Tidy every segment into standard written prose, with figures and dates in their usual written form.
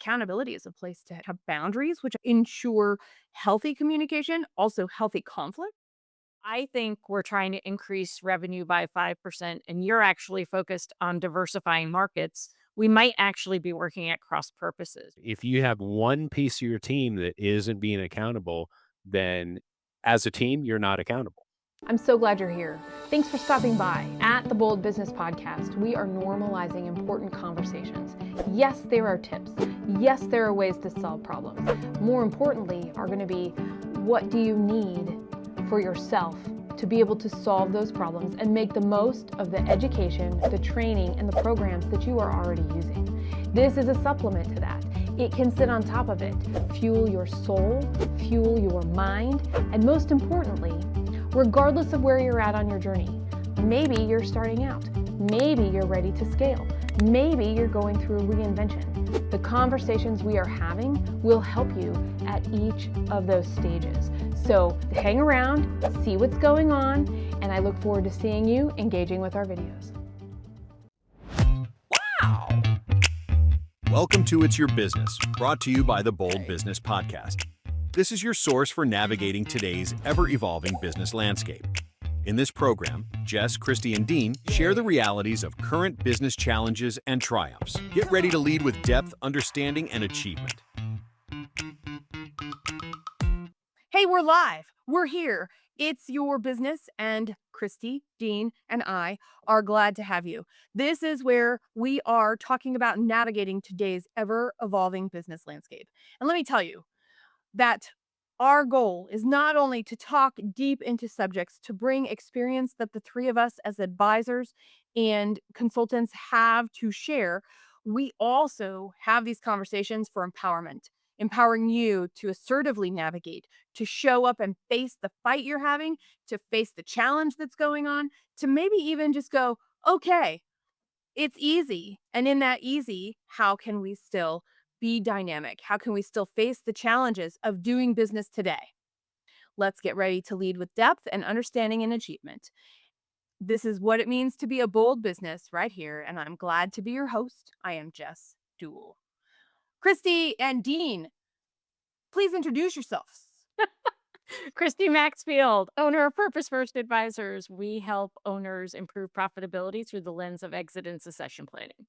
accountability is a place to have boundaries, which ensure healthy communication, also healthy conflict. I think we're trying to increase revenue by 5% and you're actually focused on diversifying markets. We might actually be working at cross purposes. If you have one piece of your team that isn't being accountable, then as a team, you're not accountable. I'm so glad you're here. Thanks for stopping by. At the Bold Business Podcast, we are normalizing important conversations. Yes, there are tips. Yes, there are ways to solve problems. More importantly, are going to be what do you need for yourself to be able to solve those problems and make the most of the education, the training, and the programs that you are already using. This is a supplement to that. It can sit on top of it, fuel your soul, fuel your mind, and most importantly, regardless of where you're at on your journey. Maybe you're starting out. Maybe you're ready to scale. Maybe you're going through a reinvention. The conversations we are having will help you at each of those stages. So hang around, see what's going on, and I look forward to seeing you engaging with our videos. Wow! Welcome to It's Your Business, brought to you by the Bold Business Podcast. This is your source for navigating today's ever-evolving business landscape. In this program, Jess, Christy, and Dean share the realities of current business challenges and triumphs. Get ready to lead with depth, understanding, and achievement. Hey, we're live. We're here. It's your business, and Christy, Dean, and I are glad to have you. This is where we are talking about navigating today's ever-evolving business landscape. And let me tell you, that our goal is not only to talk deep into subjects, to bring experience that the three of us as advisors and consultants have to share, we also have these conversations for empowerment, empowering you to assertively navigate, to show up and face the fight you're having, to face the challenge that's going on, to maybe even just go, okay, it's easy. And in that easy, how can we still be dynamic? How can we still face the challenges of doing business today? Let's get ready to lead with depth and understanding and achievement. This is what it means to be a bold business right here. And I'm glad to be your host. I am Jess Dewell. Christy and Dean, please introduce yourselves. Christy Maxfield, owner of Purpose First Advisors. We help owners improve profitability through the lens of exit and succession planning.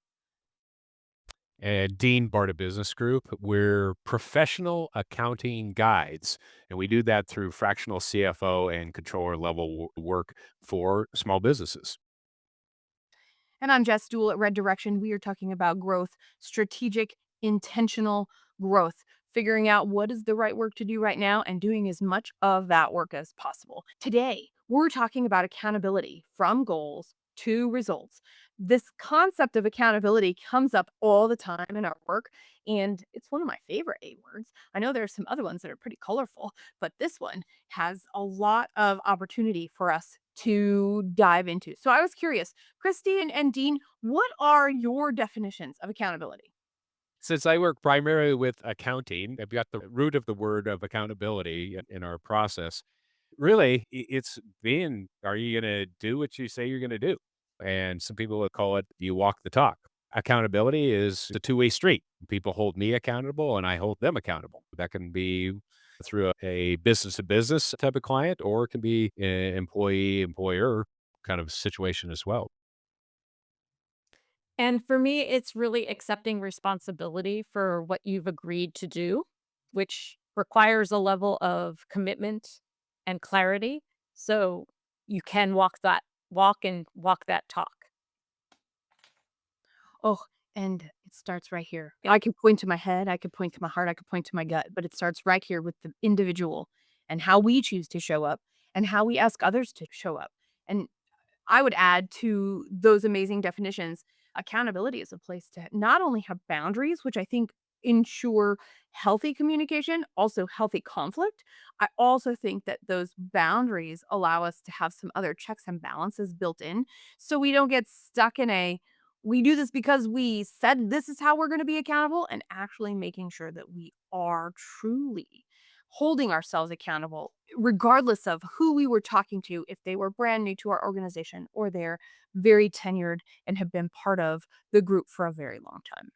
And Dean, Barta Business Group, we're professional accounting guides, and we do that through fractional CFO and controller level work for small businesses. And I'm Jess Dewell at Red Direction. We are talking about growth, strategic, intentional growth, figuring out what is the right work to do right now and doing as much of that work as possible. Today, we're talking about accountability from goals to results. This concept of accountability comes up all the time in our work, and it's one of my favorite A words. I know there are some other ones that are pretty colorful, but this one has a lot of opportunity for us to dive into. So I was curious, Christy and Dean, what are your definitions of accountability? Since I work primarily with accounting, I've got the root of the word of accountability in our process. Really, it's being, are you going to do what you say you're going to do? And some people would call it, you walk the talk. Accountability is a two-way street. People hold me accountable and I hold them accountable. That can be through a business to business type of client, or it can be an employee employer kind of situation as well. And for me, it's really accepting responsibility for what you've agreed to do, which requires a level of commitment and clarity. So you can walk that talk. Oh, and it starts right here. I could point to my head, I could point to my heart, I could point to my gut, but it starts right here with the individual and how we choose to show up and how we ask others to show up. And I would add to those amazing definitions, accountability is a place to not only have boundaries, which I think ensure healthy communication, also healthy conflict. I also think that those boundaries allow us to have some other checks and balances built in so we don't get stuck in a we do this because we said this is how we're going to be accountable, and actually making sure that we are truly holding ourselves accountable, regardless of who we were talking to, if they were brand new to our organization or they're very tenured and have been part of the group for a very long time.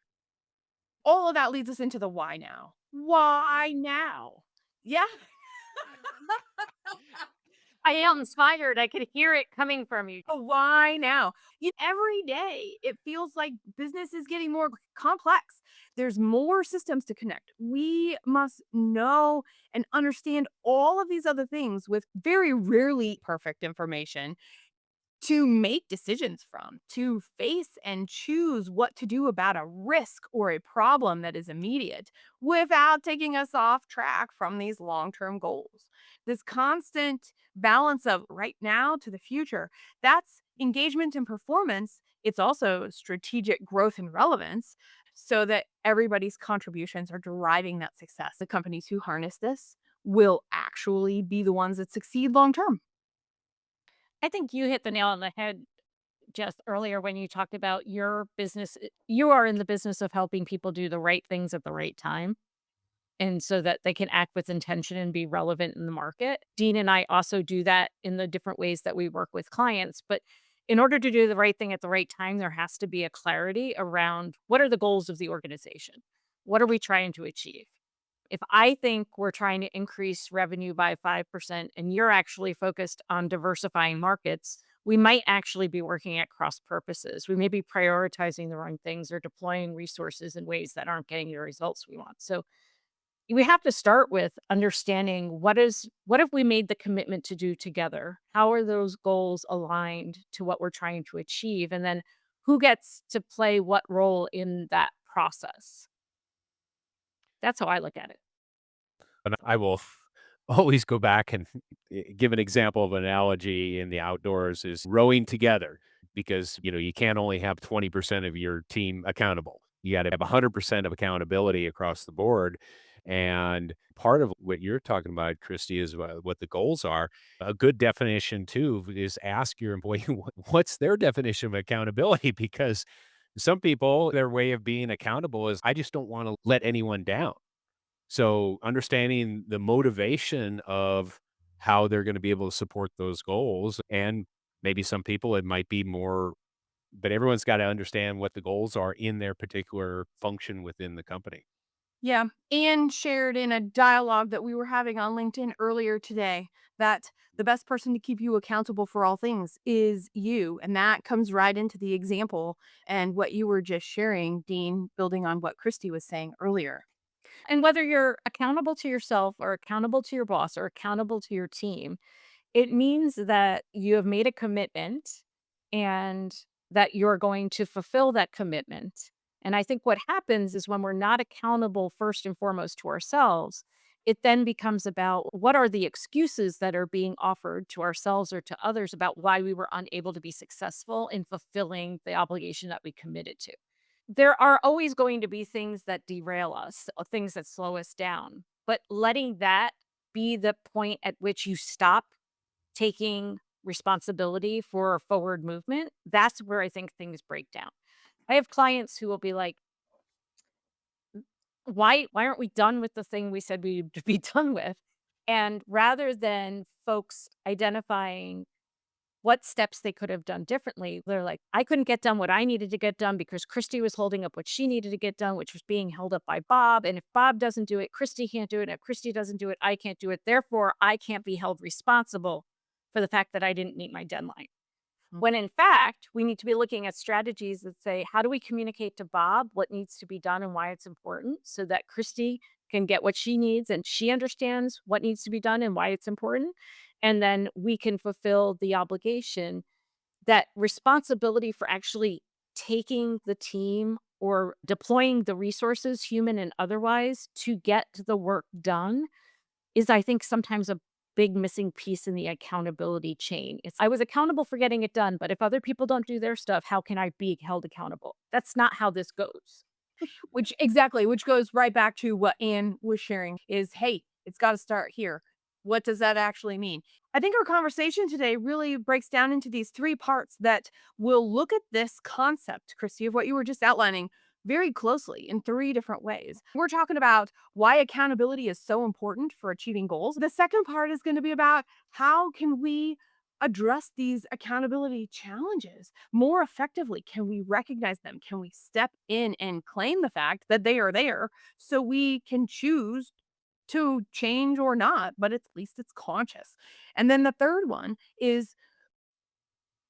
All of that leads us into the why now. Why now? Yeah. I am inspired. I could hear it coming from you. Why now? Every day it feels like business is getting more complex. There's more systems to connect. We must know and understand all of these other things with very rarely perfect information to make decisions from, to face and choose what to do about a risk or a problem that is immediate without taking us off track from these long term goals. This constant balance of right now to the future, that's engagement and performance. It's also strategic growth and relevance so that everybody's contributions are driving that success. The companies who harness this will actually be the ones that succeed long term. I think you hit the nail on the head just earlier when you talked about your business. You are in the business of helping people do the right things at the right time. And so that they can act with intention and be relevant in the market. Dean and I also do that in the different ways that we work with clients. But in order to do the right thing at the right time, there has to be a clarity around what are the goals of the organization? What are we trying to achieve? If I think we're trying to increase revenue by 5% and you're actually focused on diversifying markets, we might actually be working at cross purposes. We may be prioritizing the wrong things or deploying resources in ways that aren't getting the results we want. So we have to start with understanding what have we made the commitment to do together? How are those goals aligned to what we're trying to achieve? And then who gets to play what role in that process? That's how I look at it. And I will always go back and give an example of an analogy in the outdoors is rowing together because, you can't only have 20% of your team accountable. You got to have 100% of accountability across the board. And part of what you're talking about, Christy, is what the goals are. A good definition, too, is ask your employee what's their definition of accountability because some people, their way of being accountable is I just don't want to let anyone down. So understanding the motivation of how they're going to be able to support those goals. And maybe some people, it might be more, but everyone's got to understand what the goals are in their particular function within the company. Yeah. Anne shared in a dialogue that we were having on LinkedIn earlier today that the best person to keep you accountable for all things is you. And that comes right into the example and what you were just sharing, Dean, building on what Christy was saying earlier. And whether you're accountable to yourself or accountable to your boss or accountable to your team, it means that you have made a commitment and that you're going to fulfill that commitment. And I think what happens is when we're not accountable first and foremost to ourselves, it then becomes about what are the excuses that are being offered to ourselves or to others about why we were unable to be successful in fulfilling the obligation that we committed to. There are always going to be things that derail us, things that slow us down, but letting that be the point at which you stop taking responsibility for forward movement, that's where I think things break down. I have clients who will be like, why aren't we done with the thing we said we'd be done with? And rather than folks identifying what steps they could have done differently, they're like, I couldn't get done what I needed to get done because Christy was holding up what she needed to get done, which was being held up by Bob. And if Bob doesn't do it, Christy can't do it. And if Christy doesn't do it, I can't do it. Therefore, I can't be held responsible for the fact that I didn't meet my deadline. When in fact, we need to be looking at strategies that say, how do we communicate to Bob what needs to be done and why it's important so that Christy can get what she needs and she understands what needs to be done and why it's important. And then we can fulfill the obligation, that responsibility for actually taking the team or deploying the resources, human and otherwise, to get the work done is, I think, sometimes a big missing piece in the accountability chain. It's I was accountable for getting it done, but if other people don't do their stuff, how can I be held accountable? That's not how this goes. Which goes right back to what Anne was sharing is, hey, it's got to start here. What does that actually mean? I think our conversation today really breaks down into these three parts that will look at this concept, Christy, of what you were just outlining very closely in three different ways. We're talking about why accountability is so important for achieving goals. The second part is going to be about how can we address these accountability challenges more effectively? Can we recognize them? Can we step in and claim the fact that they are there so we can choose to change or not, but at least it's conscious. And then the third one is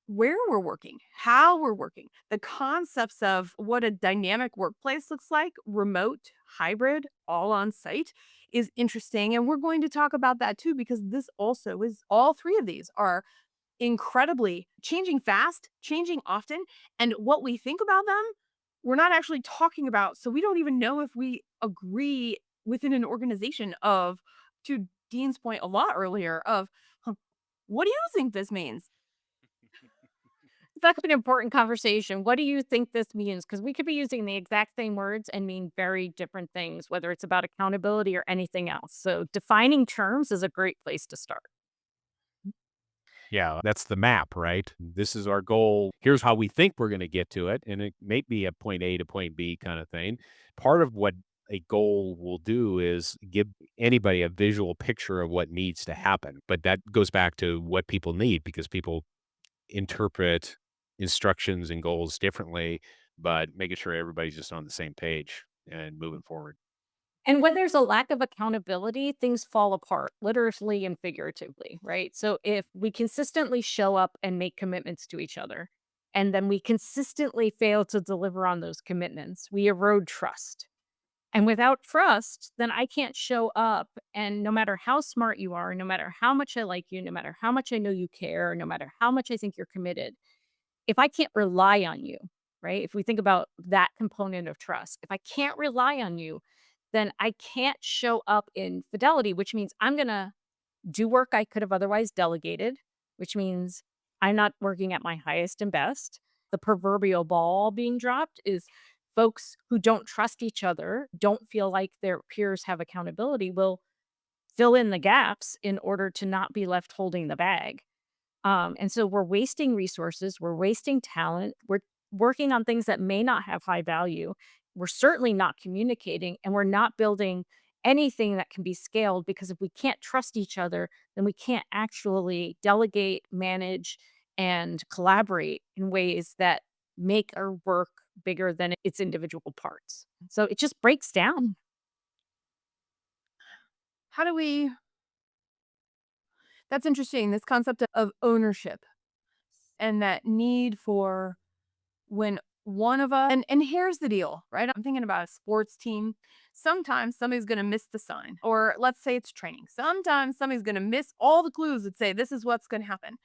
where we're working, how we're working, the concepts of what a dynamic workplace looks like, remote, hybrid, all on site is interesting. And we're going to talk about that too, because this also is all three of these are incredibly changing fast, changing often. And what we think about them, we're not actually talking about. So we don't even know if we agree within an organization of, to Dean's point a lot earlier, of, "Huh, what do you think this means?" That's an important conversation. What do you think this means? Because we could be using the exact same words and mean very different things, whether it's about accountability or anything else. So defining terms is a great place to start. Yeah, that's the map, right? This is our goal. Here's how we think we're going to get to it. And it may be a point A to point B kind of thing. Part of what a goal will do is give anybody a visual picture of what needs to happen. But that goes back to what people need because people interpret instructions and goals differently, but making sure everybody's just on the same page and moving forward. And when there's a lack of accountability, things fall apart, literally and figuratively, right? So if we consistently show up and make commitments to each other, and then we consistently fail to deliver on those commitments, we erode trust. And without trust, then I can't show up. And no matter how smart you are, no matter how much I like you, no matter how much I know you care, no matter how much I think you're committed, if I can't rely on you, right? If we think about that component of trust, if I can't rely on you, then I can't show up in fidelity, which means I'm going to do work I could have otherwise delegated, which means I'm not working at my highest and best. The proverbial ball being dropped is folks who don't trust each other, don't feel like their peers have accountability, will fill in the gaps in order to not be left holding the bag. And so we're wasting resources, we're wasting talent, we're working on things that may not have high value. We're certainly not communicating, and we're not building anything that can be scaled because if we can't trust each other, then we can't actually delegate, manage, and collaborate in ways that make our work bigger than its individual parts. So it just breaks down. How do we That's interesting, this concept of ownership and that need for when one of us and here's the deal, right? I'm thinking about a sports team. Sometimes somebody's going to miss the sign, or let's say it's training. Sometimes somebody's going to miss all the clues that say this is what's going to happen.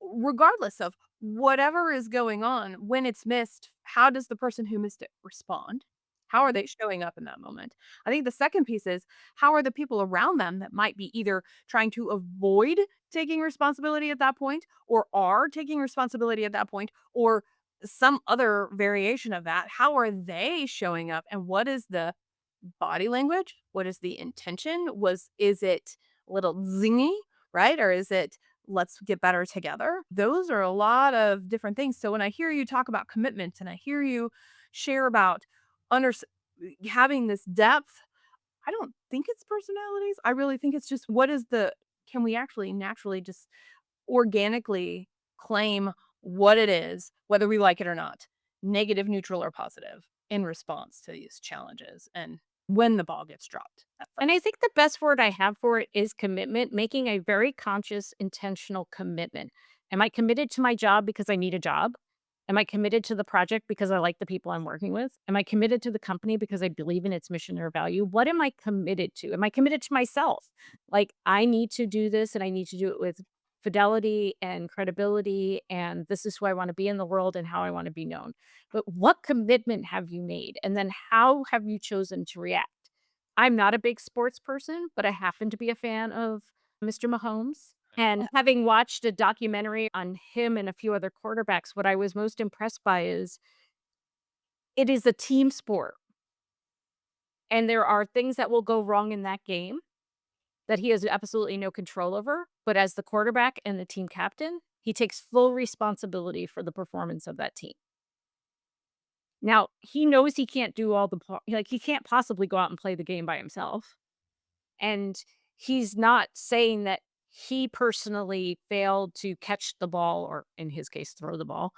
Regardless of whatever is going on, when it's missed, how does the person who missed it respond? How are they showing up in that moment? I think the second piece is how are the people around them that might be either trying to avoid taking responsibility at that point, or are taking responsibility at that point, or some other variation of that, how are they showing up and what is the body language? What is the intention? Is it a little zingy, right? Or is it let's get better together? Those are a lot of different things. So when I hear you talk about commitment and I hear you share about under having this depth, I don't think it's personalities. I really think it's just what is the can we actually naturally just organically claim what it is, whether we like it or not, negative, neutral, or positive, in response to these challenges and when the ball gets dropped at And I first. think the best word I have for it is commitment, making a very conscious, intentional commitment. Am I committed to my job because I need a job? Am I committed to the project because I like the people I'm working with? Am I committed to the company because I believe in its mission or value? What am I committed to? Am I committed to myself? Like, I need to do this and I need to do it with fidelity and credibility. And this is who I want to be in the world and how I want to be known. But what commitment have you made? And then how have you chosen to react? I'm not a big sports person, but I happen to be a fan of Mr. Mahomes. And having watched a documentary on him and a few other quarterbacks, what I was most impressed by is it is a team sport. And there are things that will go wrong in that game that he has absolutely no control over. But as the quarterback and the team captain, he takes full responsibility for the performance of that team. Now, he knows he can't do all like, he can't possibly go out and play the game by himself. And he's not saying that he personally failed to catch the ball, or in his case, throw the ball,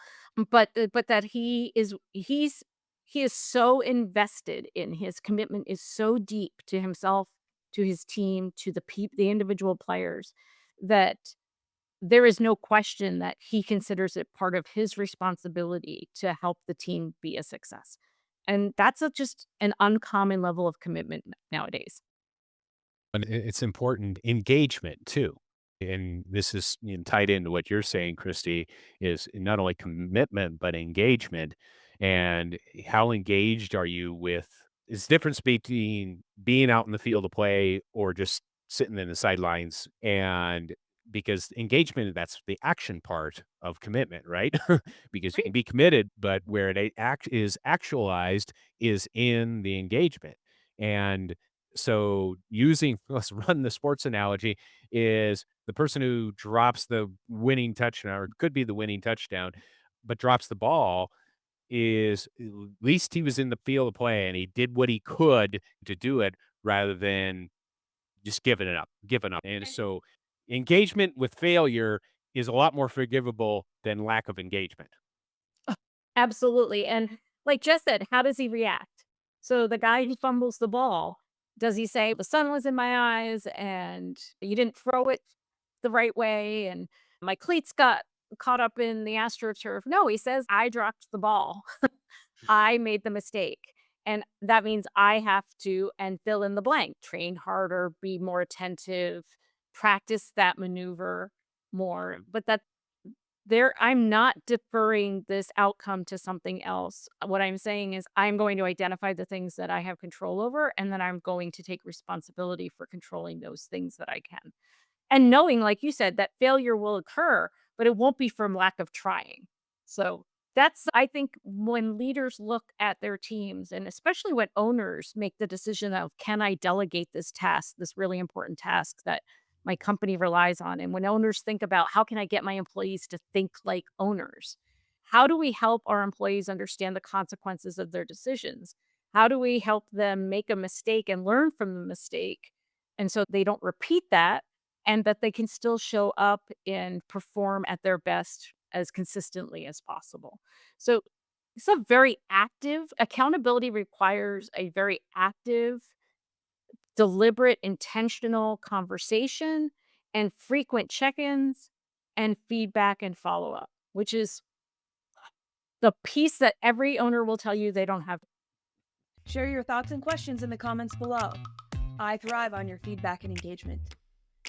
but that he is so invested in his commitment is so deep to himself, to his team, to the individual players, that there is no question that he considers it part of his responsibility to help the team be a success. And that's just an uncommon level of commitment nowadays. And it's important engagement too. And this is tied into what you're saying, Christy, is not only commitment, but engagement. And how engaged are you with is the difference between being out in the field of play or just sitting in the sidelines. And because engagement, that's the action part of commitment, right? Because you can Right. be committed, but where is actualized is in the engagement. And so using let's run the sports analogy is the person who drops the winning touchdown or could be the winning touchdown, but drops the ball is at least he was in the field of play and he did what he could to do it rather than just giving up. And so engagement with failure is a lot more forgivable than lack of engagement. Absolutely, and like Jess said, how does he react? So the guy who fumbles the ball, does he say, "The sun was in my eyes, and you didn't throw it the right way, and my cleats got caught up in the AstroTurf?" No, he says, "I dropped the ball. I made the mistake, and that means I have to" and fill in the blank, "train harder, be more attentive, practice that maneuver more," but I'm not deferring this outcome to something else. What I'm saying is I'm going to identify the things that I have control over, and then I'm going to take responsibility for controlling those things that I can. And knowing, like you said, that failure will occur, but it won't be from lack of trying. So that's, I think, when leaders look at their teams, and especially when owners make the decision of, can I delegate this task, this really important task that my company relies on? And when owners think about, how can I get my employees to think like owners? How do we help our employees understand the consequences of their decisions? How do we help them make a mistake and learn from the mistake? And so they don't repeat that, and that they can still show up and perform at their best as consistently as possible. So it's a very active accountability requires a very active, deliberate, intentional conversation and frequent check-ins and feedback and follow-up, which is the piece that every owner will tell you they don't have. Share your thoughts and questions in the comments below. I thrive on your feedback and engagement.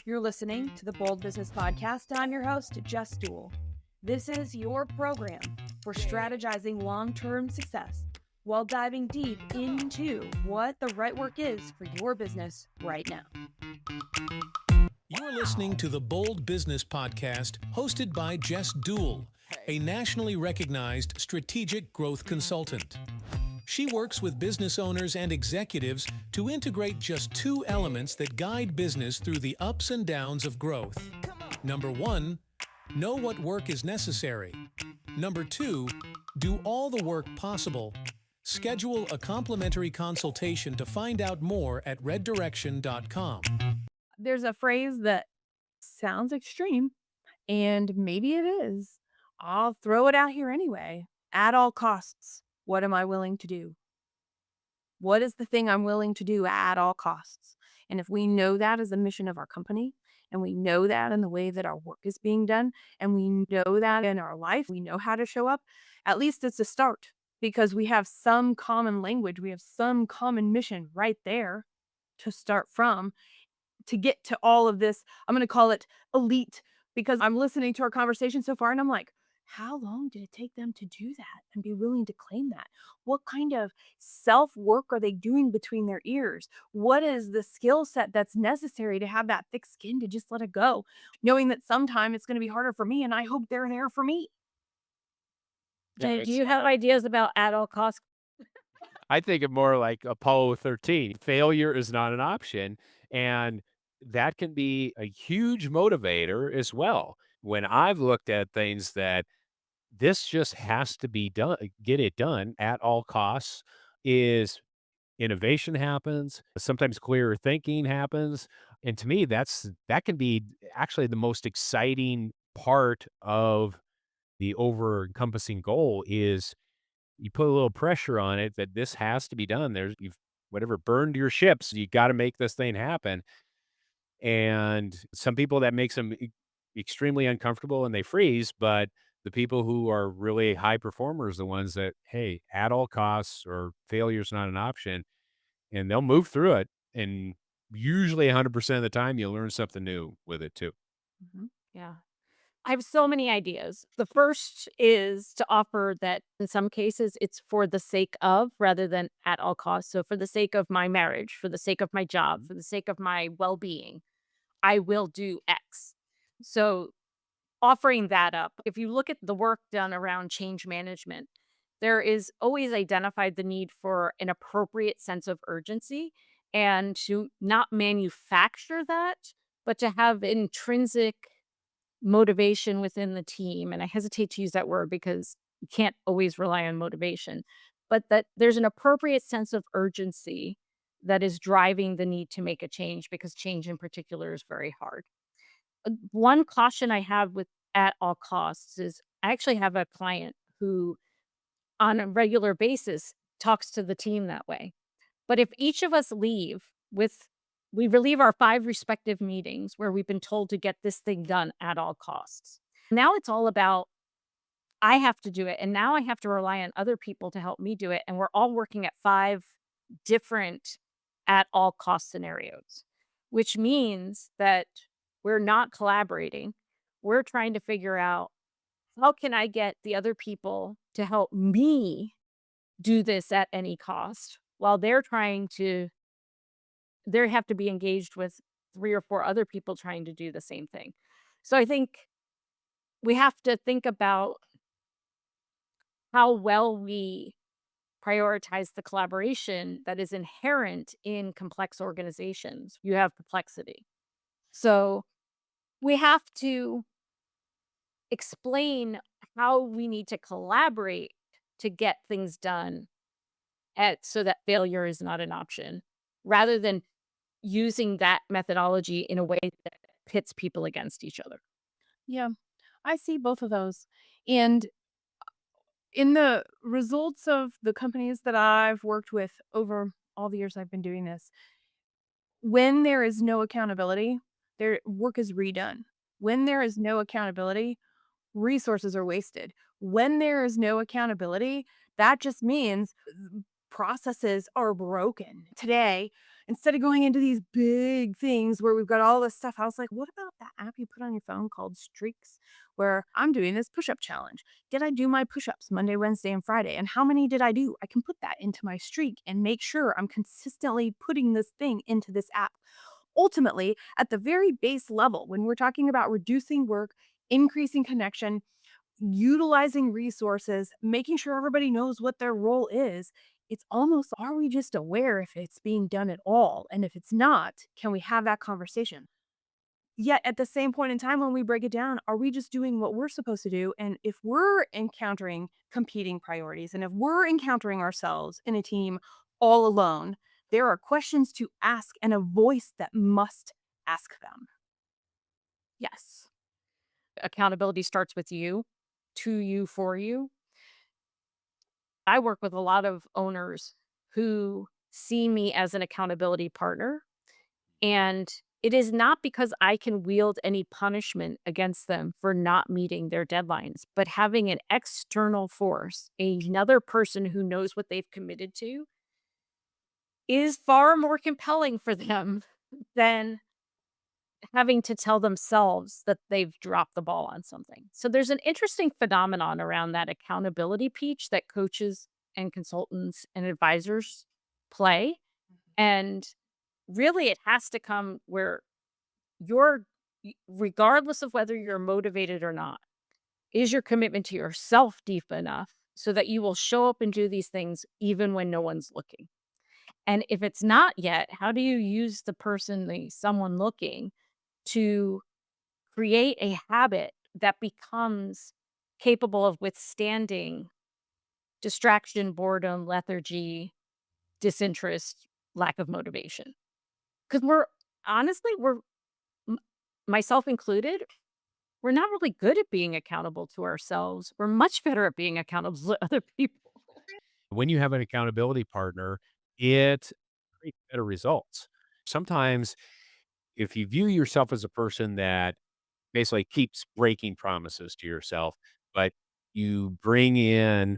You're listening to the Bold Business Podcast, and I'm your host, Jess Dewell. This is your program for strategizing long-term success while diving deep into what the right work is for your business right now. You're listening to the Bold Business Podcast, hosted by Jess Dewell, a nationally recognized strategic growth consultant. She works with business owners and executives to integrate just two elements that guide business through the ups and downs of growth. Number one, know what work is necessary. Number two, do all the work possible. Schedule a complimentary consultation to find out more at reddirection.com. There's a phrase that sounds extreme, and maybe it is. I'll throw it out here anyway. At all costs, what am I willing to do? What is the thing I'm willing to do at all costs? And if we know that as the mission of our company, and we know that in the way that our work is being done, and we know that in our life, we know how to show up, at least it's a start because we have some common language, we have some common mission right there to start from to get to all of this. I'm going to call it elite because I'm listening to our conversation so far and I'm like, how long did it take them to do that and be willing to claim that? What kind of self work are they doing between their ears? What is the skill set that's necessary to have that thick skin to just let it go, knowing that sometime it's going to be harder for me and I hope they're there for me? Yeah, Do you have ideas about at all costs? I think of more like Apollo 13. Failure is not an option. And that can be a huge motivator as well. When I've looked at things that this just has to be done, get it done at all costs, is innovation happens, sometimes clearer thinking happens. And to me, that can be actually the most exciting part of the over encompassing goal is you put a little pressure on it that this has to be done. You've whatever burned your ships, you got to make this thing happen. And some people that makes them extremely uncomfortable and they freeze, but the people who are really high performers, the ones that, hey, at all costs or failure is not an option, and they'll move through it. And usually 100% of the time, you'll learn something new with it too. Mhm. Yeah. I have so many ideas. The first is to offer that in some cases it's for the sake of rather than at all costs. So, for the sake of my marriage, for the sake of my job, for the sake of my well being, I will do X. So, offering that up, if you look at the work done around change management, there is always identified the need for an appropriate sense of urgency and to not manufacture that, but to have intrinsic motivation within the team, and I hesitate to use that word because you can't always rely on motivation, but that there's an appropriate sense of urgency that is driving the need to make a change because change in particular is very hard. One caution I have with at all costs is I actually have a client who on a regular basis talks to the team that way. But if each of us leave with we relieve our 5 respective meetings where we've been told to get this thing done at all costs. Now it's all about I have to do it, and now I have to rely on other people to help me do it, and we're all working at 5 different at all cost scenarios, which means that we're not collaborating. We're trying to figure out how can I get the other people to help me do this at any cost while they have to be engaged with 3 or 4 other people trying to do the same thing. So I think we have to think about how well we prioritize the collaboration that is inherent in complex organizations. You have complexity. So we have to explain how we need to collaborate to get things done so that failure is not an option rather than using that methodology in a way that pits people against each other. Yeah, I see both of those. And in the results of the companies that I've worked with over all the years I've been doing this, when there is no accountability, their work is redone. When there is no accountability, resources are wasted. When there is no accountability, that just means processes are broken. Today, instead of going into these big things where we've got all this stuff, I was like, what about that app you put on your phone called Streaks, where I'm doing this push up challenge? Did I do my push ups Monday, Wednesday, and Friday? And how many did I do? I can put that into my streak and make sure I'm consistently putting this thing into this app. Ultimately, at the very base level, when we're talking about reducing work, increasing connection, utilizing resources, making sure everybody knows what their role is, it's almost are we just aware if it's being done at all? And if it's not, can we have that conversation? Yet at the same point in time, when we break it down, are we just doing what we're supposed to do? And if we're encountering competing priorities and if we're encountering ourselves in a team all alone, there are questions to ask and a voice that must ask them. Yes. Accountability starts with you, to you, for you. I work with a lot of owners who see me as an accountability partner. And it is not because I can wield any punishment against them for not meeting their deadlines, but having an external force, another person who knows what they've committed to, is far more compelling for them than having to tell themselves that they've dropped the ball on something. So there's an interesting phenomenon around that accountability piece that coaches and consultants and advisors play. And really, it has to come where you're, regardless of whether you're motivated or not, is your commitment to yourself deep enough so that you will show up and do these things even when no one's looking? And if it's not yet, how do you use someone looking to create a habit that becomes capable of withstanding distraction, boredom, lethargy, disinterest, lack of motivation. Because we're honestly, m- myself included, we're not really good at being accountable to ourselves. We're much better at being accountable to other people. When you have an accountability partner, it creates better results. Sometimes if you view yourself as a person that basically keeps breaking promises to yourself, but you bring in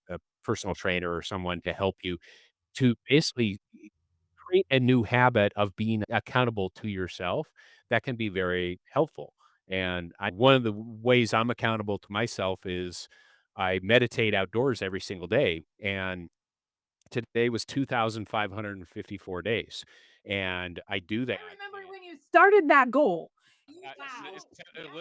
a personal trainer or someone to help you to basically create a new habit of being accountable to yourself, that can be very helpful. And one of the ways I'm accountable to myself is I meditate outdoors every single day. And today was 2,554 days. And I do that. I remember when you started that goal.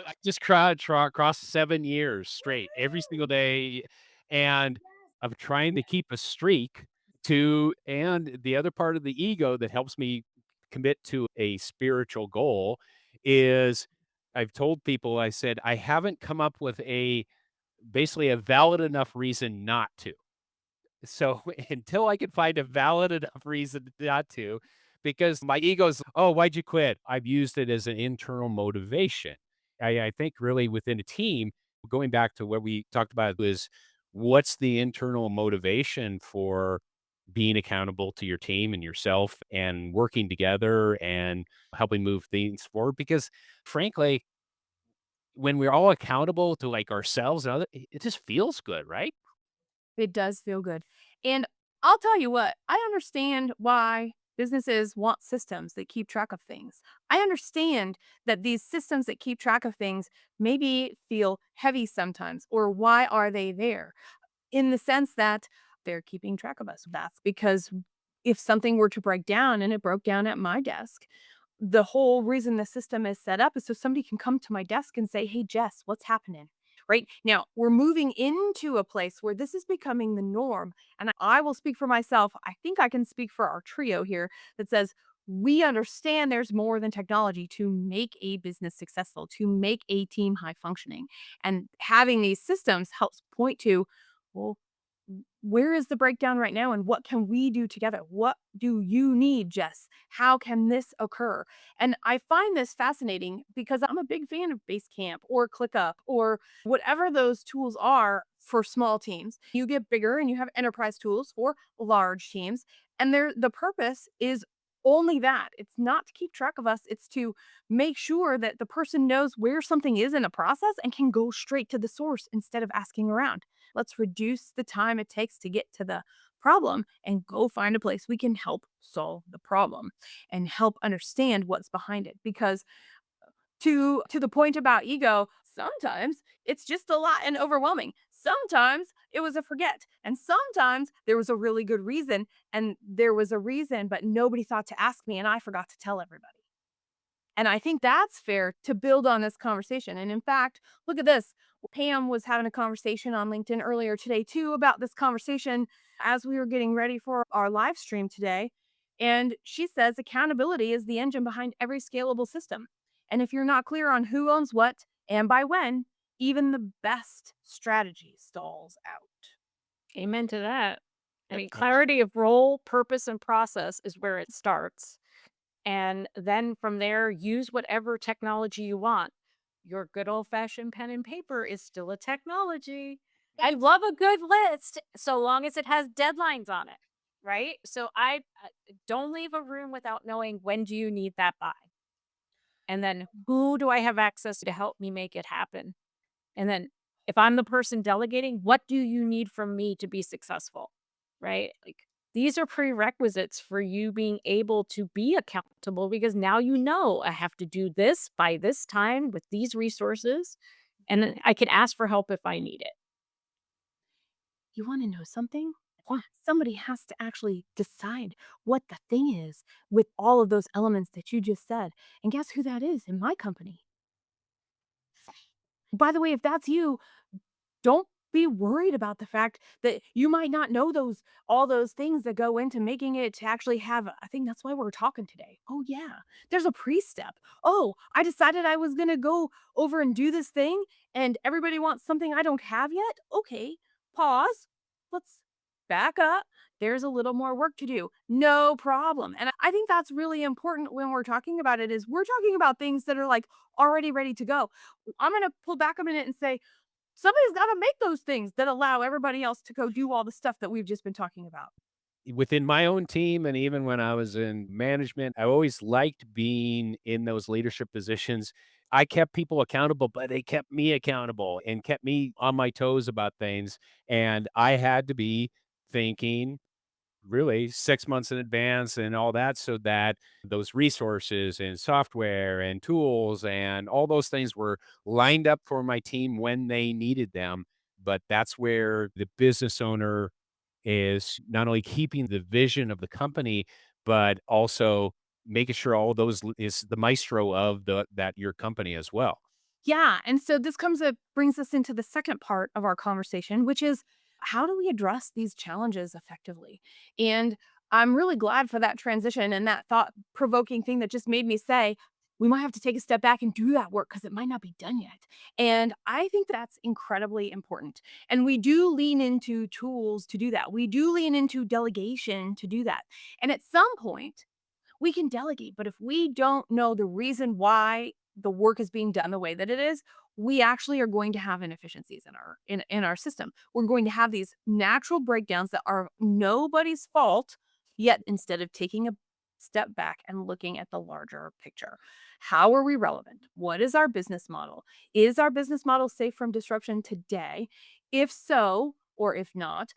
I just crossed 7 years straight every single day, and I'm trying to keep a streak and the other part of the ego that helps me commit to a spiritual goal is I've told people, I said, "I haven't come up with basically a valid enough reason not to." So until I can find a valid enough reason not to, because my ego's, oh, why'd you quit? I've used it as an internal motivation. I think really within a team, going back to what we talked about was what's the internal motivation for being accountable to your team and yourself and working together and helping move things forward? Because frankly, when we're all accountable to like ourselves and other, it just feels good, right? It does feel good. And I'll tell you what, I understand why businesses want systems that keep track of things. I understand that these systems that keep track of things maybe feel heavy sometimes, or why are they there? In the sense that they're keeping track of us. That's because if something were to break down and it broke down at my desk, the whole reason the system is set up is so somebody can come to my desk and say, "Hey, Jess, what's happening?" Right now, we're moving into a place where this is becoming the norm. And I will speak for myself. I think I can speak for our trio here that says, we understand there's more than technology to make a business successful, to make a team high functioning. And having these systems helps point to, well, where is the breakdown right now and what can we do together? What do you need, Jess? How can this occur? And I find this fascinating because I'm a big fan of Basecamp or ClickUp or whatever those tools are for small teams. You get bigger and you have enterprise tools for large teams. And the purpose is only that. It's not to keep track of us, it's to make sure that the person knows where something is in a process and can go straight to the source instead of asking around. Let's reduce the time it takes to get to the problem and go find a place we can help solve the problem and help understand what's behind it. Because to the point about ego, sometimes it's just a lot and overwhelming. Sometimes it was a forget, and sometimes there was a really good reason, and there was a reason, but nobody thought to ask me, and I forgot to tell everybody. And I think that's fair to build on this conversation. And in fact, look at this. Pam was having a conversation on LinkedIn earlier today, too, about this conversation as we were getting ready for our live stream today. And she says accountability is the engine behind every scalable system. And if you're not clear on who owns what and by when, even the best strategy stalls out. Amen to that. I Yep. mean, clarity of role, purpose, and process is where it starts. And then from there, use whatever technology you want. Your good old fashioned pen and paper is still a technology. I love a good list so long as it has deadlines on it, right? So I don't leave a room without knowing when do you need that by? And then who do I have access to help me make it happen? And then if I'm the person delegating, what do you need from me to be successful? Right? Like these are prerequisites for you being able to be accountable because now you know I have to do this by this time with these resources and then I can ask for help if I need it. You want to know something? Somebody has to actually decide what the thing is with all of those elements that you just said. And guess who that is in my company? By the way, if that's you, don't be worried about the fact that you might not know all those things that go into making it to actually have. I think that's why we're talking today. Oh yeah, there's a pre-step. Oh, I decided I was going to go over and do this thing and everybody wants something I don't have yet. Okay, pause. Let's back up. There's a little more work to do. No problem. And I think that's really important when we're talking about it is we're talking about things that are like already ready to go. I'm going to pull back a minute and say somebody's got to make those things that allow everybody else to go do all the stuff that we've just been talking about. Within my own team and even when I was in management, I always liked being in those leadership positions. I kept people accountable, but they kept me accountable and kept me on my toes about things. And I had to be thinking really 6 months in advance and all that so that those resources and software and tools and all those things were lined up for my team when they needed them. But that's where the business owner is not only keeping the vision of the company, but also making sure all those is the maestro of your company as well. Yeah, and so this brings us into the second part of our conversation, which is how do we address these challenges effectively? And I'm really glad for that transition and that thought provoking thing that just made me say, we might have to take a step back and do that work because it might not be done yet. And I think that's incredibly important. And we do lean into tools to do that. We do lean into delegation to do that. And at some point, we can delegate, but if we don't know the reason why the work is being done the way that it is, we actually are going to have inefficiencies in our system. We're going to have these natural breakdowns that are nobody's fault, yet instead of taking a step back and looking at the larger picture. How are we relevant? What is our business model? Is our business model safe from disruption today? If so, or if not,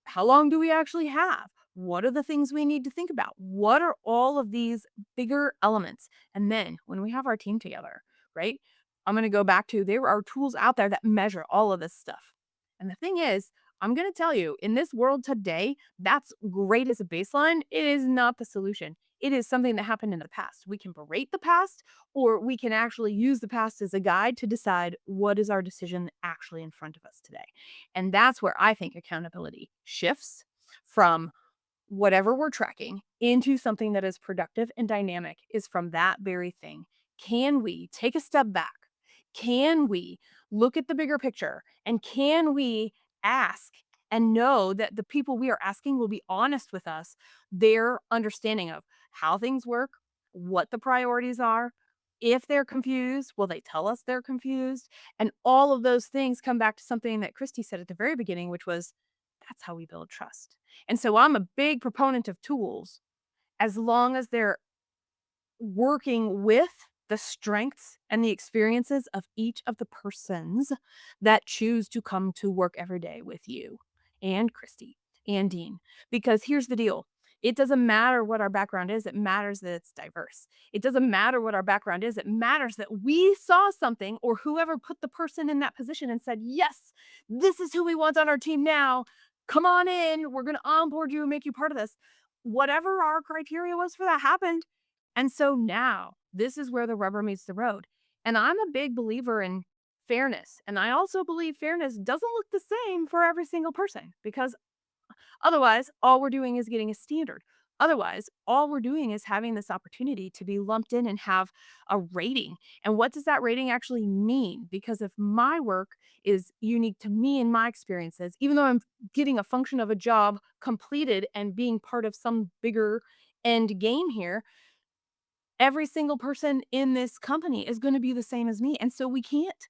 how long do we actually have? What are the things we need to think about? What are all of these bigger elements? And then when we have our team together, right? I'm going to go back to there are tools out there that measure all of this stuff. And the thing is, I'm going to tell you, in this world today, that's great as a baseline. It is not the solution. It is something that happened in the past. We can berate the past, or we can actually use the past as a guide to decide what is our decision actually in front of us today. And that's where I think accountability shifts from whatever we're tracking into something that is productive and dynamic is from that very thing. Can we take a step back? Can we look at the bigger picture? And can we ask and know that the people we are asking will be honest with us, their understanding of how things work, what the priorities are? If they're confused, will they tell us they're confused? And all of those things come back to something that Christy said at the very beginning, which was that's how we build trust. And so I'm a big proponent of tools as long as they're working with the strengths and the experiences of each of the persons that choose to come to work every day with you and Christy and Dean. Because here's the deal. It doesn't matter what our background is. It matters that it's diverse. It doesn't matter what our background is. It matters that we saw something or whoever put the person in that position and said, yes, this is who we want on our team now. Come on in. We're going to onboard you and make you part of this. Whatever our criteria was for that happened. And so now this is where the rubber meets the road. And I'm a big believer in fairness. And I also believe fairness doesn't look the same for every single person because otherwise, all we're doing is getting a standard. Otherwise, all we're doing is having this opportunity to be lumped in and have a rating. And what does that rating actually mean? Because if my work is unique to me and my experiences, even though I'm getting a function of a job completed and being part of some bigger end game here, every single person in this company is going to be the same as me. And so we can't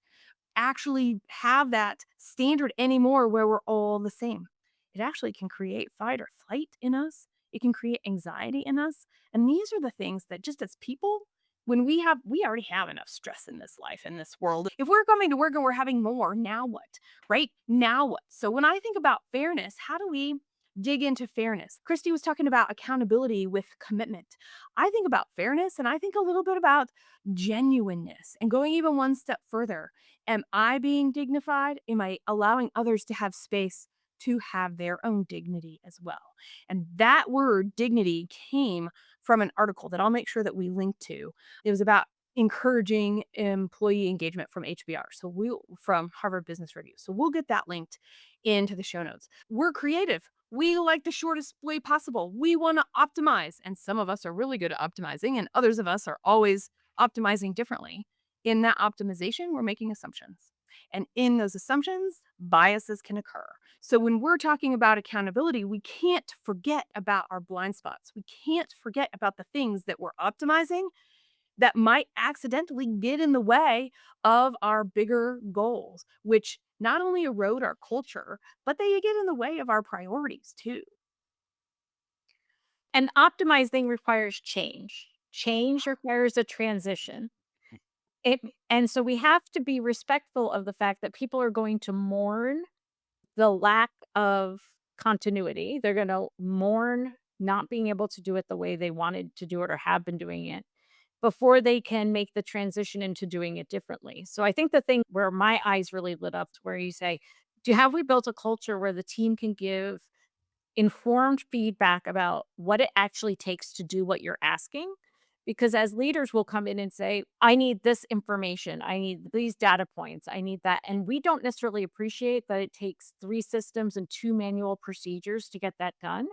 actually have that standard anymore where we're all the same. It actually can create fight or flight in us. It can create anxiety in us. And these are the things that just as people, we already have enough stress in this life, in this world. If we're coming to work and we're having more, now what? Right? Now what? So when I think about fairness, how do we dig into fairness? Christy was talking about accountability with commitment. I think about fairness and I think a little bit about genuineness and going even one step further. Am I being dignified? Am I allowing others to have space to have their own dignity as well? And that word dignity came from an article that I'll make sure that we link to. It was about encouraging employee engagement from HBR. So we'll from Harvard Business Review. So we'll get that linked into the show notes. We're creative. We like the shortest way possible. We want to optimize. And some of us are really good at optimizing, and others of us are always optimizing differently. In that optimization, we're making assumptions. And in those assumptions, biases can occur. So when we're talking about accountability, we can't forget about our blind spots. We can't forget about the things that we're optimizing that might accidentally get in the way of our bigger goals, which not only erode our culture, but they get in the way of our priorities too. And optimizing requires change. Change requires a transition. It and so we have to be respectful of the fact that people are going to mourn the lack of continuity. They're gonna mourn not being able to do it the way they wanted to do it or have been doing it before they can make the transition into doing it differently. So I think the thing where my eyes really lit up is where you say, do have we built a culture where the team can give informed feedback about what it actually takes to do what you're asking? Because as leaders, will come in and say, I need this information, I need these data points, I need that. And we don't necessarily appreciate that it takes 3 systems and 2 manual procedures to get that done.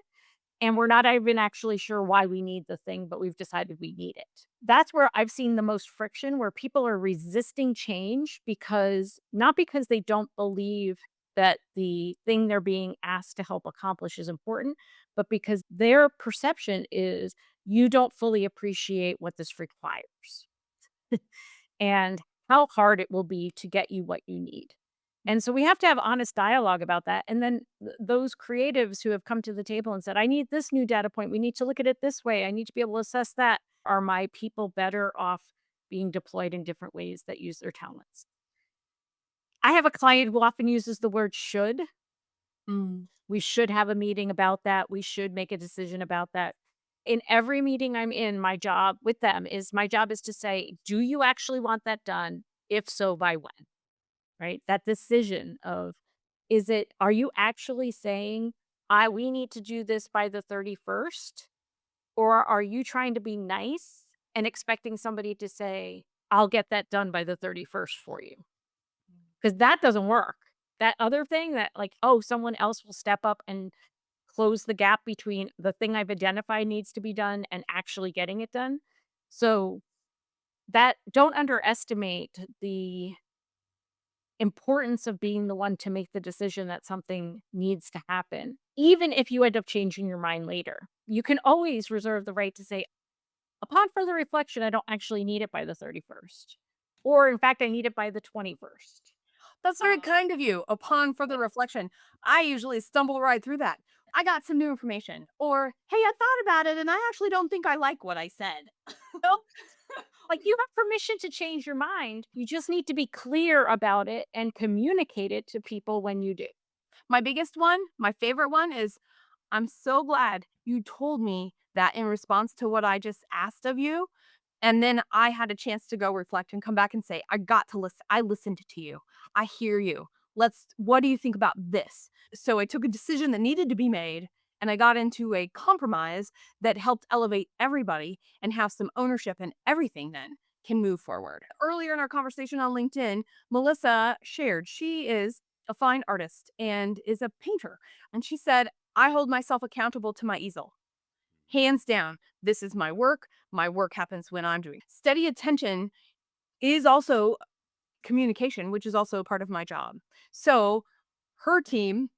And we're not even actually sure why we need the thing, but we've decided we need it. That's where I've seen the most friction, where people are resisting change because not because they don't believe that the thing they're being asked to help accomplish is important, but because their perception is you don't fully appreciate what this requires and how hard it will be to get you what you need. And so we have to have honest dialogue about that. And then those creatives who have come to the table and said, I need this new data point. We need to look at it this way. I need to be able to assess that. Are my people better off being deployed in different ways that use their talents? I have a client who often uses the word should. Mm. We should have a meeting about that. We should make a decision about that. In every meeting I'm in, my job is to say, do you actually want that done? If so, by when? Right? That decision of, are you actually saying, we need to do this by the 31st? Or are you trying to be nice and expecting somebody to say, I'll get that done by the 31st for you? Because that doesn't work. That other thing that, like, oh, someone else will step up and close the gap between the thing I've identified needs to be done and actually getting it done. So that don't underestimate the importance of being the one to make the decision that something needs to happen, even if you end up changing your mind later. You can always reserve the right to say, upon further reflection, I don't actually need it by the 31st. Or, in fact, I need it by the 21st. That's very kind of you. Upon further reflection, I usually stumble right through that. I got some new information. Or, hey, I thought about it and I actually don't think I like what I said. No, like, you have permission to change your mind. You just need to be clear about it and communicate it to people when you do. My biggest one, my favorite one is I'm so glad you told me that in response to what I just asked of you. And then I had a chance to go reflect and come back and say, I got to listen. I listened to you. I hear you. What do you think about this? So I took a decision that needed to be made and I got into a compromise that helped elevate everybody and have some ownership and everything then can move forward. Earlier in our conversation on LinkedIn, Melissa shared she is a fine artist and is a painter. And she said, I hold myself accountable to my easel. Hands down, this is my work. My work happens when I'm doing. Steady attention is also communication, which is also part of my job. So her team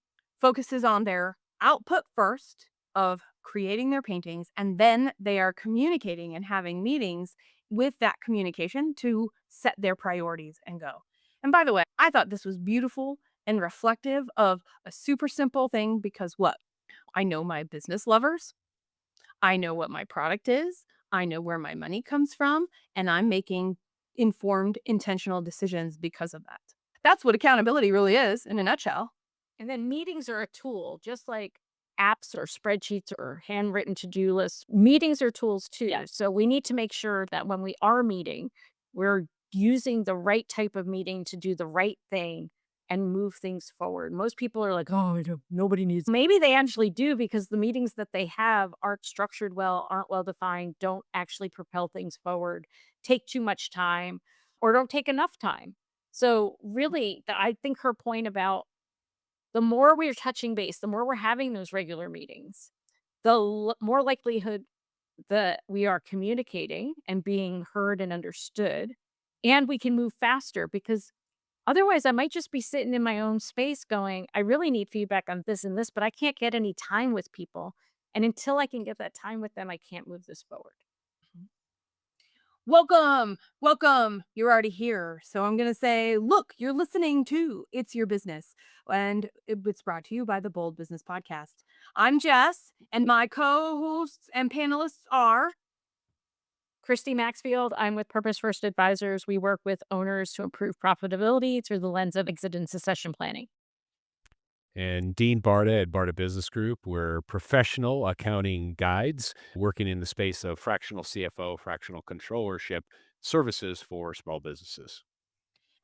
focuses on their output first of creating their paintings, and then they are communicating and having meetings with that communication to set their priorities and go. And by the way, I thought this was beautiful and reflective of a super simple thing because what? I know my business lovers. I know what my product is. I know where my money comes from, and I'm making informed, intentional decisions because of that. That's what accountability really is in a nutshell. And then meetings are a tool, just like apps or spreadsheets or handwritten to-do lists. Meetings are tools too. Yes. So we need to make sure that when we are meeting, we're using the right type of meeting to do the right thing and move things forward. Most people are like, oh, nobody needs. Maybe they actually do because the meetings that they have aren't structured well, aren't well defined, don't actually propel things forward, take too much time, or don't take enough time. So really, I think her point about the more we're touching base, the more we're having those regular meetings, the more likelihood that we are communicating and being heard and understood, and we can move faster because Otherwise, I might just be sitting in my own space going, I really need feedback on this and this, but I can't get any time with people. And until I can get that time with them, I can't move this forward. Welcome, welcome. You're already here. So I'm going to say, look, you're listening to It's Your Business. And it's brought to you by the Bold Business Podcast. I'm Jess, and my co hosts and panelists are. Christy Maxfield, I'm with Purpose First Advisors. We work with owners to improve profitability through the lens of exit and succession planning. And Dean Barta at Barta Business Group. We're professional accounting guides working in the space of fractional CFO, fractional controllership services for small businesses.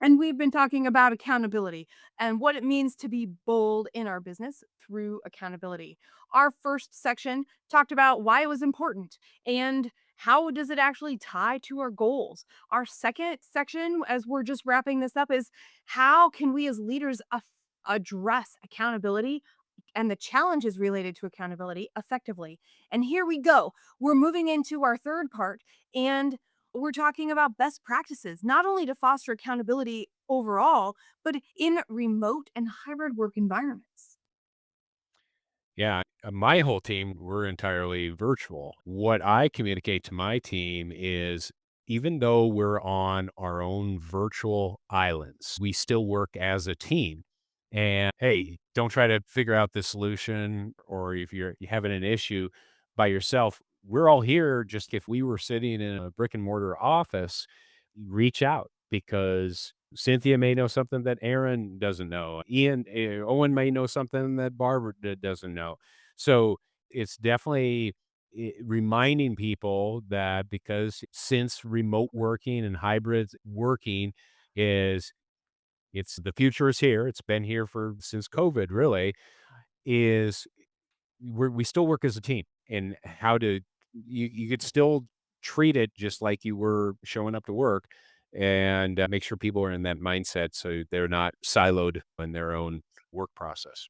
And we've been talking about accountability and what it means to be bold in our business through accountability. Our first section talked about why it was important and how does it actually tie to our goals. Our second section, as we're just wrapping this up, is how can we as leaders address accountability and the challenges related to accountability effectively. And here we go. We're moving into our third part, and we're talking about best practices, not only to foster accountability overall, but in remote and hybrid work environments. Yeah, my whole team, we're entirely virtual. What I communicate to my team is even though we're on our own virtual islands, we still work as a team. And hey, don't try to figure out the solution or if you're having an issue by yourself. We're all here. Just if we were sitting in a brick and mortar office, reach out because Cynthia may know something that Aaron doesn't know. Owen may know something that Barbara doesn't know. So it's definitely reminding people that because since remote working and hybrid working is it's the future is here. It's been here for since COVID really is we still work as a team and how to you could still treat it just like you were showing up to work and make sure people are in that mindset so they're not siloed in their own work process.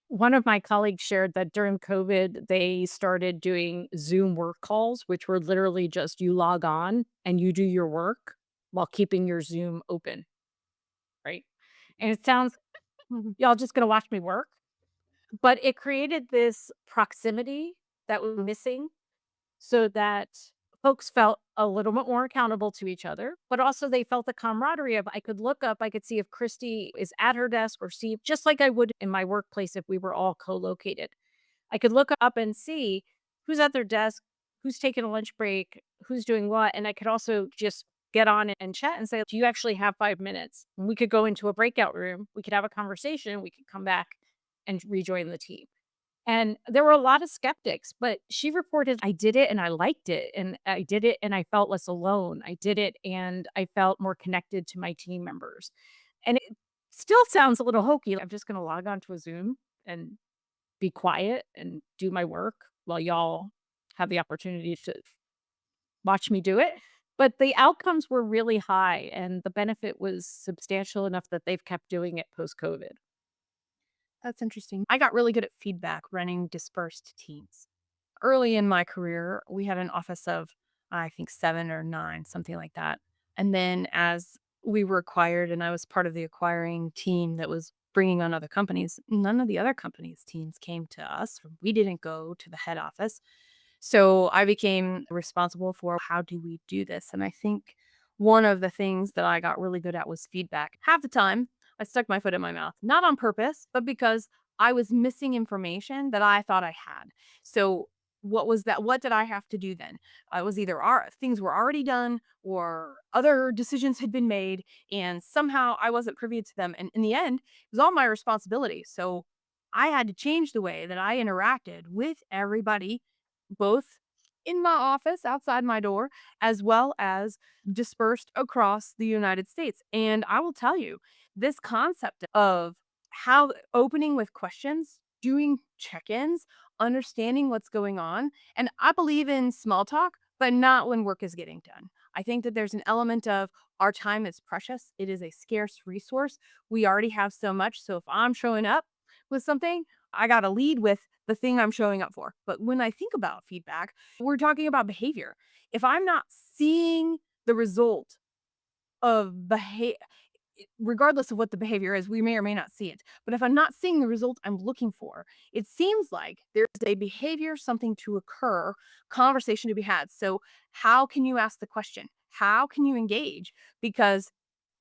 One of my colleagues shared that during COVID, they started doing Zoom work calls, which were literally just you log on and you do your work while keeping your Zoom open, right? And it sounds, y'all just gonna watch me work, but it created this proximity that was missing so that folks felt a little bit more accountable to each other, but also they felt the camaraderie of I could look up, I could see if Christy is at her desk or see, just like I would in my workplace if we were all co located. I could look up and see who's at their desk, who's taking a lunch break, who's doing what. And I could also just get on and chat and say, do you actually have 5 minutes? And we could go into a breakout room, we could have a conversation, we could come back and rejoin the team. And there were a lot of skeptics, but she reported, I did it and I liked it. And I did it and I felt less alone. I did it and I felt more connected to my team members. And it still sounds a little hokey. I'm just going to log on to a Zoom and be quiet and do my work while y'all have the opportunity to watch me do it. But the outcomes were really high and the benefit was substantial enough that they've kept doing it post COVID. That's interesting. I got really good at feedback running dispersed teams. Early in my career, we had an office of, I think, 7 or 9, something like that. And then as we were acquired and I was part of the acquiring team that was bringing on other companies, none of the other companies' teams came to us. We didn't go to the head office. So I became responsible for how do we do this? And I think one of the things that I got really good at was feedback. Half the time, I stuck my foot in my mouth, not on purpose, but because I was missing information that I thought I had. So what was that? What did I have to do then? It was either our things were already done or other decisions had been made, and somehow I wasn't privy to them. And in the end, it was all my responsibility. So I had to change the way that I interacted with everybody both in my office outside my door as well as dispersed across the United States. And I will tell you, this concept of how opening with questions, doing check ins, understanding what's going on. And I believe in small talk, but not when work is getting done. I think that there's an element of our time is precious, it is a scarce resource. We already have so much. So if I'm showing up with something, I got to lead with the thing I'm showing up for. But when I think about feedback, we're talking about behavior. If I'm not seeing the result of behavior, regardless of what the behavior is, we may or may not see it. But if I'm not seeing the result I'm looking for, it seems like there's a behavior, something to occur, conversation to be had. So, how can you ask the question? How can you engage? Because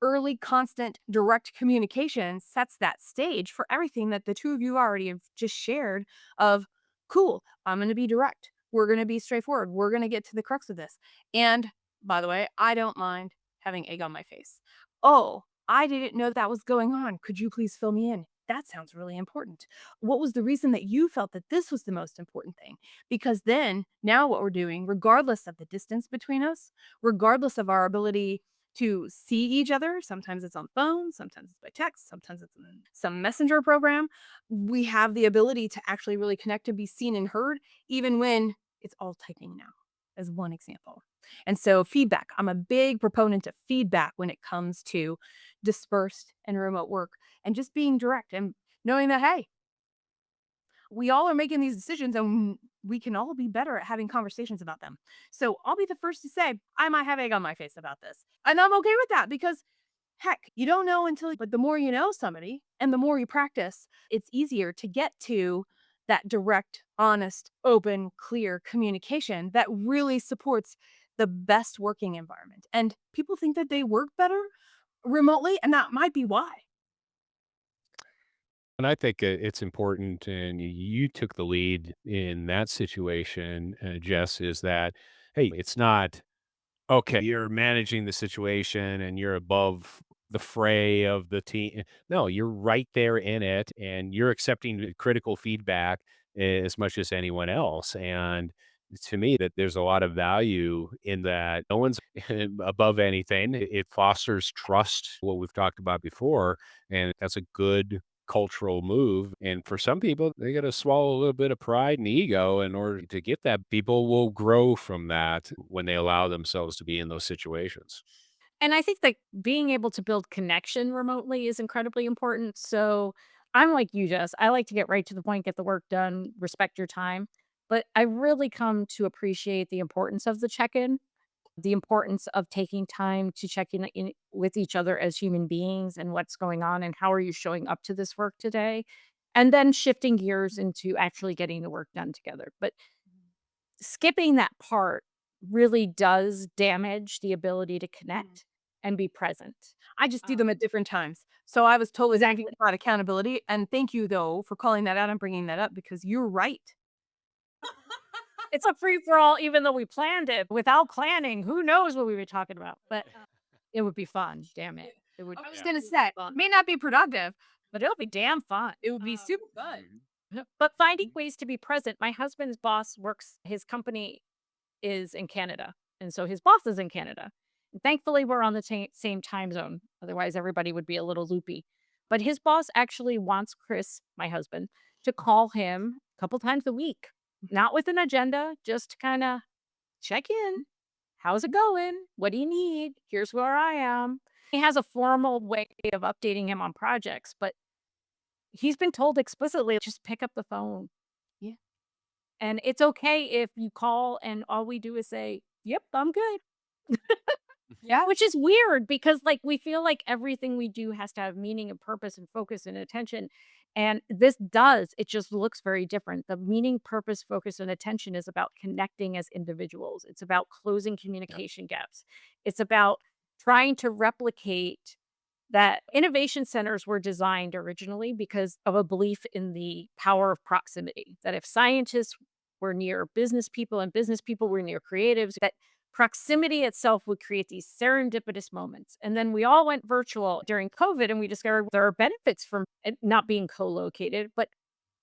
early, constant, direct communication sets that stage for everything that the two of you already have just shared of, cool, I'm going to be direct. We're going to be straightforward. We're going to get to the crux of this. And by the way, I don't mind having egg on my face. Oh, I didn't know that was going on. Could you please fill me in? That sounds really important. What was the reason that you felt that this was the most important thing? Because then, now what we're doing, regardless of the distance between us, regardless of our ability to see each other, sometimes it's on phone, sometimes it's by text, sometimes it's in some messenger program, we have the ability to actually really connect and be seen and heard, even when it's all typing now, as one example. And so feedback, I'm a big proponent of feedback when it comes to dispersed and remote work and just being direct and knowing that, hey, we all are making these decisions and we can all be better at having conversations about them. So I'll be the first to say, I might have egg on my face about this. And I'm okay with that because heck, you don't know until, but the more you know somebody and the more you practice, it's easier to get to that direct, honest, open, clear communication that really supports the best working environment. And people think that they work better remotely, and that might be why. And I think it's important, and you took the lead in that situation, Jess, is that, hey, it's not, okay, you're managing the situation and you're above the fray of the team. No, you're right there in it and you're accepting the critical feedback as much as anyone else. And to me, that there's a lot of value in that. No one's above anything. It fosters trust, what we've talked about before. And that's a good cultural move. And for some people, they got to swallow a little bit of pride and ego in order to get that. People will grow from that when they allow themselves to be in those situations. And I think that being able to build connection remotely is incredibly important. So I'm like you, Jess. I like to get right to the point, get the work done, respect your time. But I really come to appreciate the importance of the check in, the importance of taking time to check in with each other as human beings and what's going on and how are you showing up to this work today. And then shifting gears into actually getting the work done together. But skipping that part really does damage the ability to connect and be present. I just do them at different times. So I was totally Exactly. thinking about accountability. And thank you, though, for calling that out and bringing that up because you're right. It's a free for all, even though we planned it. Without planning, who knows what we were talking about? But it would be fun. Damn it! It would. I was Yeah. going to say, Fun, may not be productive, but it'll be damn fun. it would be super fun. But finding ways to be present. My husband's boss works. His company is in Canada, and so his boss is in Canada. And thankfully, we're on the same time zone. Otherwise, everybody would be a little loopy. But his boss actually wants Chris, my husband, to call him a couple times a week, not with an agenda, just to kind of check in. How's it going? What do you need? Here's where I am. He has a formal way of updating him on projects, but he's been told explicitly just pick up the phone. Yeah. And it's okay if you call and all we do is say, "Yep, I'm good." Yeah. Which is weird because, like, we feel like everything we do has to have meaning and purpose and focus and attention, and this does, it just looks very different. The meaning, purpose, focus, and attention is about connecting as individuals. It's about closing communication gaps. It's about trying to replicate that innovation centers were designed originally because of a belief in the power of proximity, that if scientists were near business people and business people were near creatives, that proximity itself would create these serendipitous moments. And then we all went virtual during COVID and we discovered there are benefits from it not being co-located, but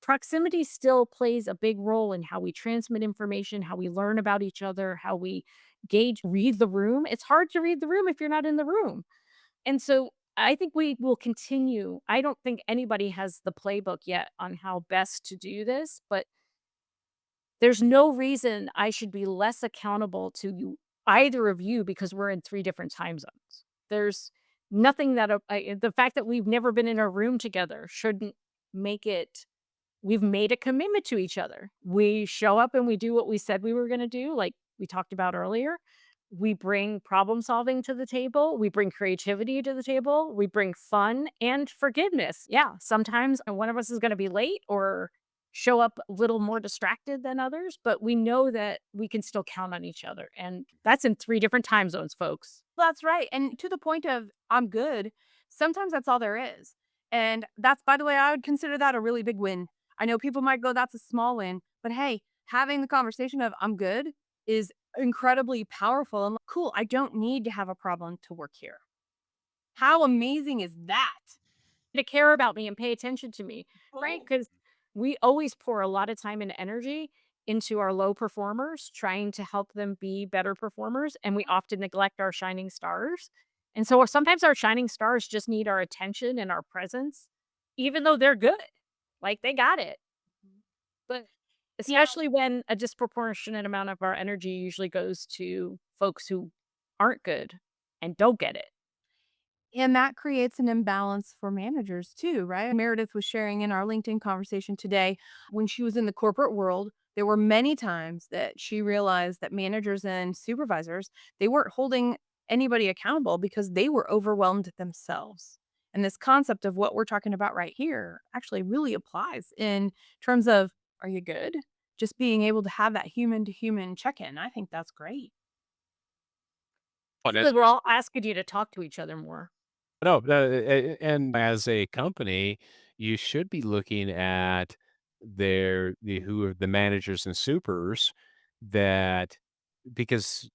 proximity still plays a big role in how we transmit information, how we learn about each other, how we read the room. It's hard to read the room if you're not in the room. And so I think we will continue. I don't think anybody has the playbook yet on how best to do this, but there's no reason I should be less accountable to either of you because we're in 3 different time zones. There's nothing that the fact that we've never been in a room together shouldn't make it we've made a commitment to each other. We show up and we do what we said we were gonna do, like we talked about earlier. We bring problem solving to the table. We bring creativity to the table. We bring fun and forgiveness. Yeah, sometimes one of us is going to be late or show up a little more distracted than others, but we know that we can still count on each other. And that's in 3 different time zones, folks. That's right. And to the point of I'm good, sometimes that's all there is. And that's, by the way, I would consider that a really big win. I know people might go, that's a small win, but hey, having the conversation of I'm good is incredibly powerful and cool. I don't need to have a problem to work here. How amazing is that? To care about me and pay attention to me, right? Because we always pour a lot of time and energy into our low performers, trying to help them be better performers. And we often neglect our shining stars. And so sometimes our shining stars just need our attention and our presence, even though they're good. Like they got it. But especially when a disproportionate amount of our energy usually goes to folks who aren't good and don't get it. And that creates an imbalance for managers too, right? Meredith was sharing in our LinkedIn conversation today when she was in the corporate world, there were many times that she realized that managers and supervisors, they weren't holding anybody accountable because they were overwhelmed themselves. And this concept of what we're talking about right here actually really applies in terms of are you good? Just being able to have that human to human check in. I think that's great. Well, Because we're all asking you to talk to each other more. no, and as a company, you should be looking at who are the managers and supers that because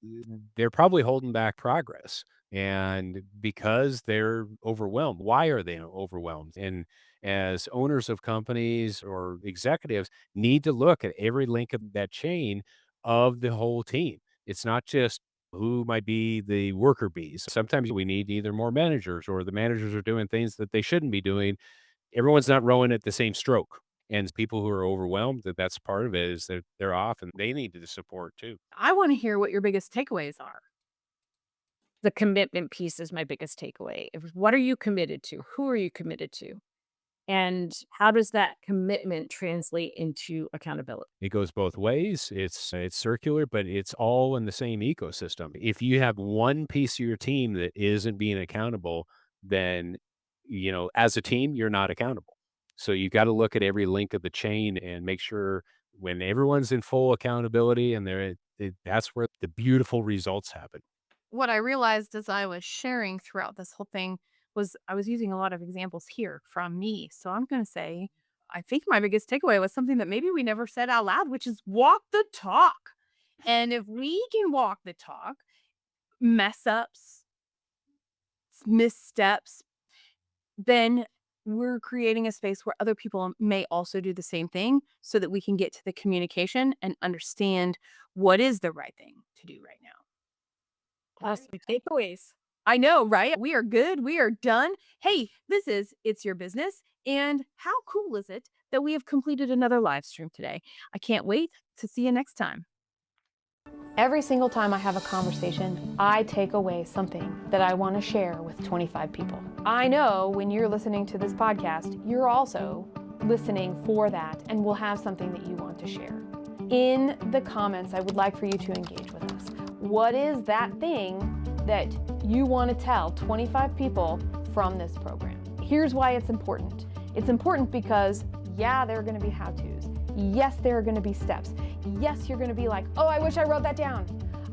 they're probably holding back progress and because they're overwhelmed. Why are they overwhelmed? And as owners of companies or executives need to look at every link of that chain of the whole team. It's not just who might be the worker bees. Sometimes we need either more managers or the managers are doing things that they shouldn't be doing. Everyone's not rowing at the same stroke. And people who are overwhelmed, that's part of it is that they're off and they need the support too. I want to hear what your biggest takeaways are. The commitment piece is my biggest takeaway. What are you committed to? Who are you committed to? And how does that commitment translate into accountability? It goes both ways. It's circular, but it's all in the same ecosystem. If you have one piece of your team that isn't being accountable, then as a team, you're not accountable. So you got to look at every link of the chain and make sure when everyone's in full accountability and that's where the beautiful results happen. What I realized as I was sharing throughout this whole thing was I was using a lot of examples here from me. So I'm going to say, I think my biggest takeaway was something that maybe we never said out loud, which is walk the talk. And if we can walk the talk, mess ups, missteps, then we're creating a space where other people may also do the same thing so that we can get to the communication and understand what is the right thing to do right now. Awesome takeaways. I know, right? We are good. We are done. Hey, this is It's Your Business. And how cool is it that we have completed another live stream today? I can't wait to see you next time. Every single time I have a conversation, I take away something that I want to share with 25 people. I know when you're listening to this podcast, you're also listening for that and will have something that you want to share. In the comments, I would like for you to engage with us. What is that thing that you want to tell 25 people from this program? Here's why it's important. It's important because, yeah, there are going to be how-tos. Yes, there are going to be steps. Yes, you're going to be like, oh, I wish I wrote that down.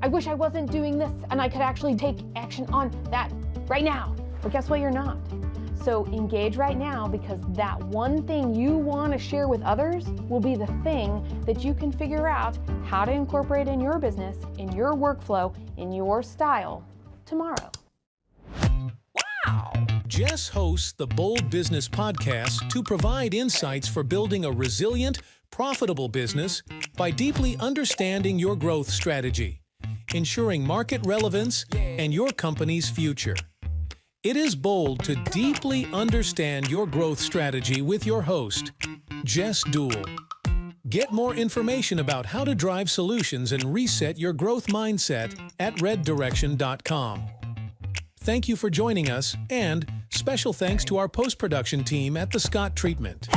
I wish I wasn't doing this and I could actually take action on that right now. But guess what? You're not. So engage right now because that one thing you want to share with others will be the thing that you can figure out how to incorporate in your business, in your workflow, in your style tomorrow. Wow! Jess hosts the Bold Business Podcast to provide insights for building a resilient, profitable business by deeply understanding your growth strategy, ensuring market relevance and your company's future. It is bold to deeply understand your growth strategy with your host, Jess Dewell. Get more information about how to drive solutions and reset your growth mindset at reddirection.com. Thank you for joining us, and special thanks to our post-production team at The Scott Treatment.